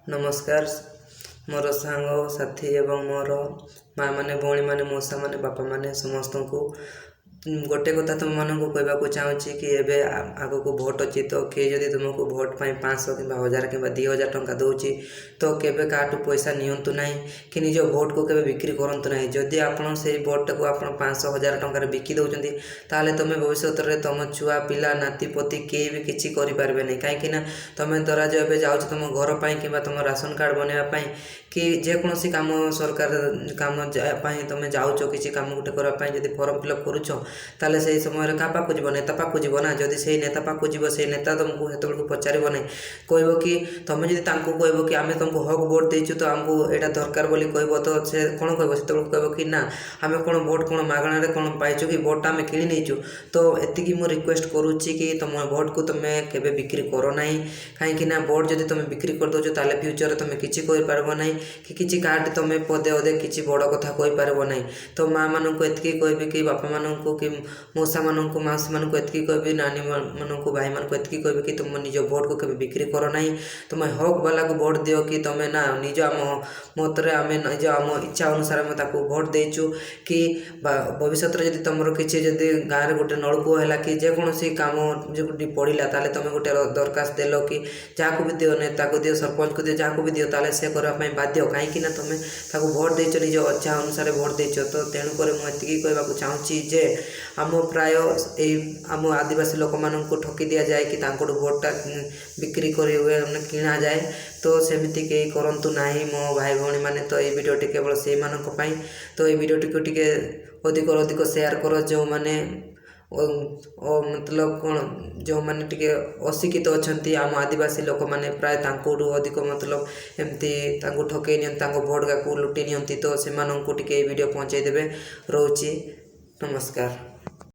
नमस्कार मोर सांग साथी एवं मोर माँ मैंने भौणी मैंने मौसा मैंने बापा मैंने समस्त को गोटे कथा तुम मानक कहवाक चाहूँगी कि एबे आग को भोट अच्छी तो किए जदि तुमको भोट पर 500 कि 1000 कि 2000 टंका दूची तो केबे काटू पैसा नियंतु नहीं कि निज भोट को केबे बिक्री करंतु नहीं। जदि आपण से भोट को आप 500 1000 टंकार बिकी दौरान ताले तुम भविष्य में तुम छुआ पिला नाती पोती किए भी किसी करें नहीं कहीं तुम धरा जो ए जाऊँ तुम घर पर कि तुम राशन कार्ड बनवाई कि जेकोसी कम सरकार कम तुम जाऊच किसी कम गोटे करने जब फर्म फिलअप करुच ताले से समय क्या पाक जीव नेता पाक जीव ना जदि से नेता पाक जीव से नेता तुमको से पचार ना कह कि तुम जब कह कि आम तुमको हक भोट देचु तो आमको यहाँ दरकार बोली कह तो से कौन कह से कह कि ना आम कौन भोट कौन मागणार कौन पाइचु कि भोट आम कि नहीं तो एति मु रिक्वेस्ट करुच्ची कि तुम भोट को तुम केबे बिक्री कर ना कहीं भोट जब तुम बिक्री कर दो ताले फ्यूचर तुम किसी कह ना कि किसी कार्ड तुम पदे अदे किसी बड़ कथा कही पार ना। तो माँ मानक एति कह कि बापा मानक कि मौसा मानक माउसी मानक एति कह नानी मानक भाई मानक एति कह कि तुम निज भोट को केबे बिक्री कर ना तुम हक वाला को भोट दियो कि तुम ना निज आम मतरे आम निज आम इच्छा अनुसार आम ताको भोट देचु कि भविष्य जब तुम किसी जब गाँव में गोटे नलकूप है कि जेकोसी कम जो पड़ा ताले तुम गोटे दरखास्त देल कि जहाँ को भी दियो नेता को दियो सरपंच को दियो जहाँ को भी दियो ताले से करने बाध्य कहीं तुम भोट देच निज इच्छा अनुसार भोट देच। तो तेणुक मुझे कहवाक चाहूँगी जे आम प्राय आम आदिवासी लोक मान ठकी दि जाए कि भोटा बिक्री कर किणा जाए तो सेमती कहीं करूँ ना मो भाई भौणी मैंने। तो ये वीडियोटी केवल से मानी तो ये वीडियोटी को टिके अधिक अधिक शेयर कर जो मैंने मतलब कौन जो मैंने टे अशिक्षित अच्छा आम आदिवासी लोक मैंने प्राय अधिक मतलब एमती ठकई नि भोट का लुटि नि तो से वीडियो पहुँचाई देवे। रोची नमस्कार।